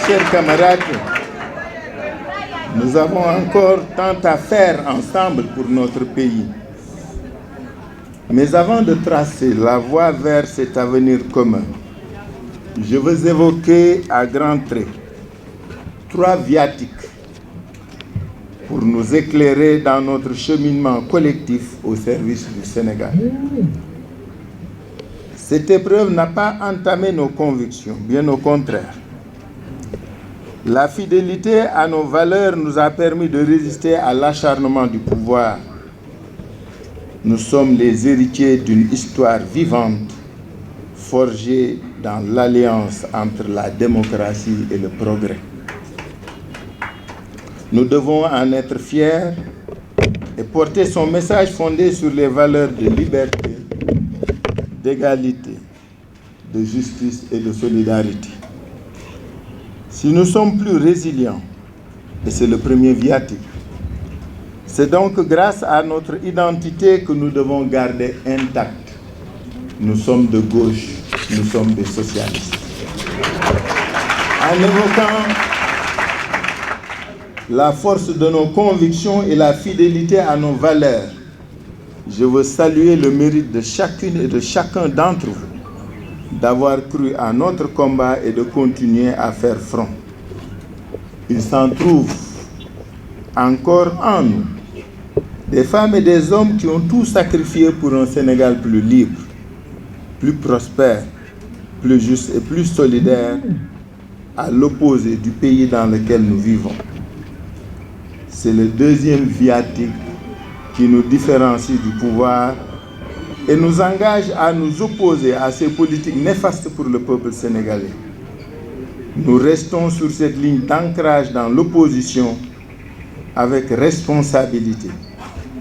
chers camarades, nous avons encore tant à faire ensemble pour notre pays. Mais avant de tracer la voie vers cet avenir commun, je veux évoquer à grands traits 3 viatiques pour nous éclairer dans notre cheminement collectif au service du Sénégal. Cette épreuve n'a pas entamé nos convictions, bien au contraire. La fidélité à nos valeurs nous a permis de résister à l'acharnement du pouvoir. Nous sommes les héritiers d'une histoire vivante, forgée dans l'alliance entre la démocratie et le progrès. Nous devons en être fiers et porter son message fondé sur les valeurs de liberté, d'égalité, de justice et de solidarité. Si nous sommes plus résilients, et c'est le premier viatique, c'est donc grâce à notre identité que nous devons garder intacte. Nous sommes de gauche, nous sommes des socialistes. En évoquant la force de nos convictions et la fidélité à nos valeurs, je veux saluer le mérite de chacune et de chacun d'entre vous d'avoir cru à notre combat et de continuer à faire front. Il s'en trouve encore en nous des femmes et des hommes qui ont tout sacrifié pour un Sénégal plus libre, plus prospère, plus juste et plus solidaire, à l'opposé du pays dans lequel nous vivons. C'est le deuxième viatique qui nous différencie du pouvoir et nous engage à nous opposer à ces politiques néfastes pour le peuple sénégalais. Nous restons sur cette ligne d'ancrage dans l'opposition avec responsabilité,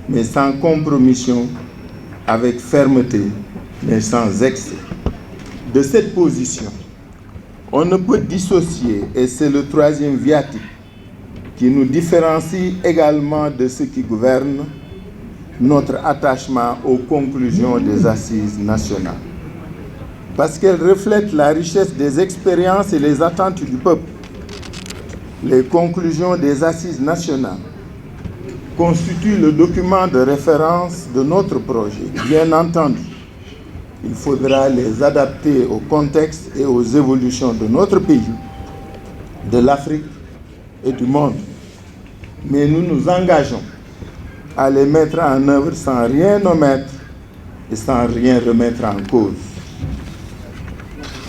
mais sans compromission, avec fermeté, mais sans excès. De cette position, on ne peut dissocier, et c'est le troisième viatique qui nous différencie également de ceux qui gouvernent, notre attachement aux conclusions des assises nationales. Parce qu'elles reflètent la richesse des expériences et les attentes du peuple. Les conclusions des assises nationales constituent le document de référence de notre projet. Bien entendu, il faudra les adapter au contexte et aux évolutions de notre pays, de l'Afrique et du monde. Mais nous nous engageons à les mettre en œuvre sans rien omettre et sans rien remettre en cause.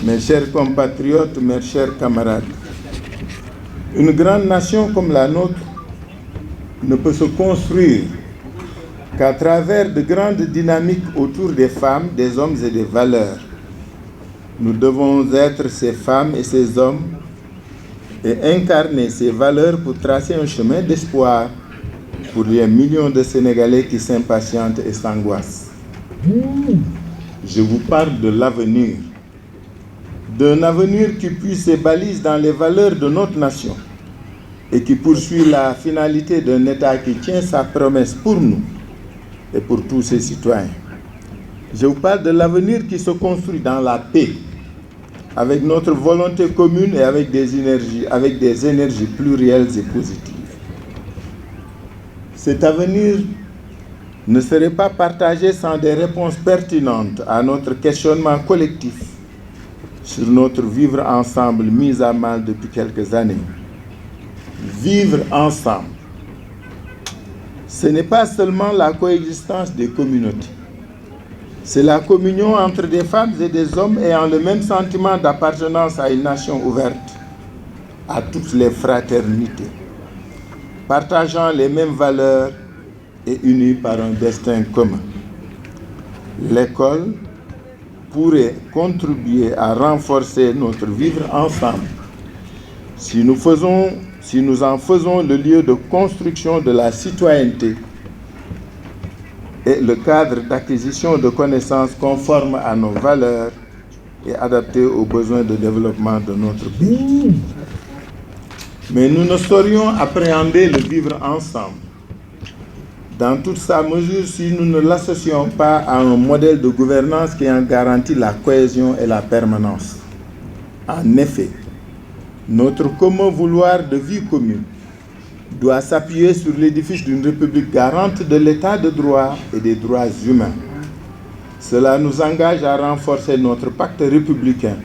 Mes chers compatriotes, mes chers camarades, une grande nation comme la nôtre ne peut se construire qu'à travers de grandes dynamiques autour des femmes, des hommes et des valeurs. Nous devons être ces femmes et ces hommes et incarner ces valeurs pour tracer un chemin d'espoir pour les millions de Sénégalais qui s'impatientent et s'angoissent. Je vous parle de l'avenir, d'un avenir qui puise ses balises dans les valeurs de notre nation et qui poursuit la finalité d'un État qui tient sa promesse pour nous et pour tous ses citoyens. Je vous parle de l'avenir qui se construit dans la paix, avec notre volonté commune et avec des énergies plurielles et positives. Cet avenir ne serait pas partagé sans des réponses pertinentes à notre questionnement collectif sur notre vivre ensemble mis à mal depuis quelques années. Vivre ensemble, ce n'est pas seulement la coexistence des communautés, c'est la communion entre des femmes et des hommes ayant le même sentiment d'appartenance à une nation ouverte, à toutes les fraternités, partageant les mêmes valeurs et unis par un destin commun. L'école pourrait contribuer à renforcer notre vivre ensemble si nous en faisons le lieu de construction de la citoyenneté et le cadre d'acquisition de connaissances conformes à nos valeurs et adaptées aux besoins de développement de notre pays. Mais nous ne saurions appréhender le vivre ensemble dans toute sa mesure si nous ne l'associons pas à un modèle de gouvernance qui en garantit la cohésion et la permanence. En effet, Notre commun vouloir de vie commune doit s'appuyer sur l'édifice d'une République garante de l'état de droit et des droits humains. Cela nous engage à renforcer notre pacte républicain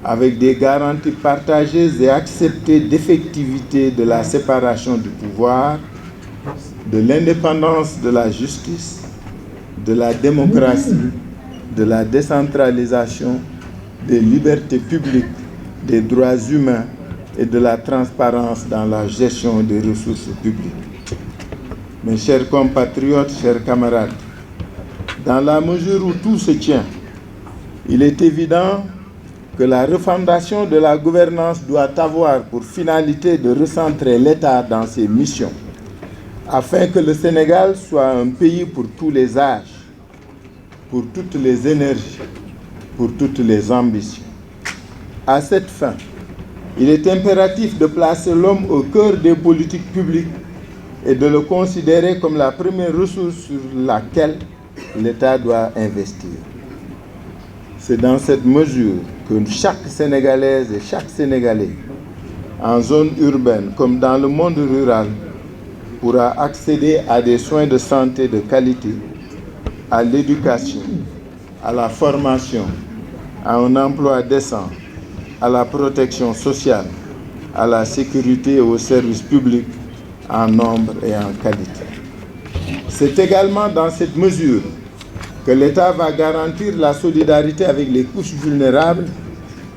avec des garanties partagées et acceptées d'effectivité de la séparation du pouvoir, de l'indépendance de la justice, de la démocratie, de la décentralisation, des libertés publiques, des droits humains et de la transparence dans la gestion des ressources publiques. Mes chers compatriotes, chers camarades, dans la mesure où tout se tient, il est évident que la refondation de la gouvernance doit avoir pour finalité de recentrer l'État dans ses missions, afin que le Sénégal soit un pays pour tous les âges, pour toutes les énergies, pour toutes les ambitions. À cette fin, il est impératif de placer l'homme au cœur des politiques publiques et de le considérer comme la première ressource sur laquelle l'État doit investir. C'est dans cette mesure que chaque Sénégalaise et chaque Sénégalais, en zone urbaine comme dans le monde rural, pourra accéder à des soins de santé de qualité, à l'éducation, à la formation, à un emploi décent, à la protection sociale, à la sécurité et aux services publics en nombre et en qualité. C'est également dans cette mesure que l'État va garantir la solidarité avec les couches vulnérables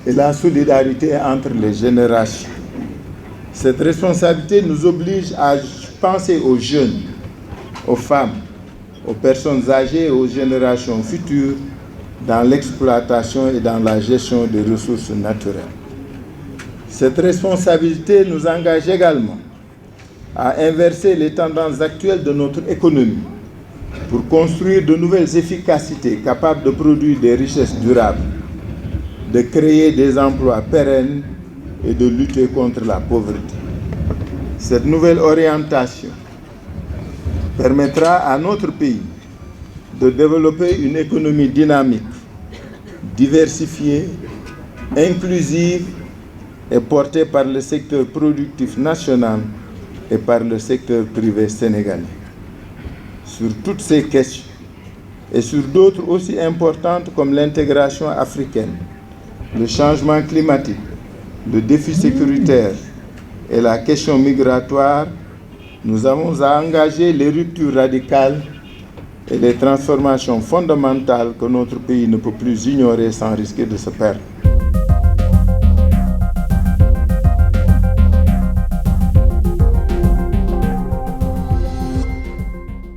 et la solidarité entre les générations. Cette responsabilité nous oblige à penser aux jeunes, aux femmes, aux personnes âgées et aux générations futures dans l'exploitation et dans la gestion des ressources naturelles. Cette responsabilité nous engage également à inverser les tendances actuelles de notre économie pour construire de nouvelles efficacités capables de produire des richesses durables, de créer des emplois pérennes et de lutter contre la pauvreté. Cette nouvelle orientation permettra à notre pays de développer une économie dynamique, diversifiée, inclusive et portée par le secteur productif national et par le secteur privé sénégalais. Sur toutes ces questions et sur d'autres aussi importantes comme l'intégration africaine, le changement climatique, le défi sécuritaire et la question migratoire, nous avons à engager les ruptures radicales et les transformations fondamentales que notre pays ne peut plus ignorer sans risquer de se perdre.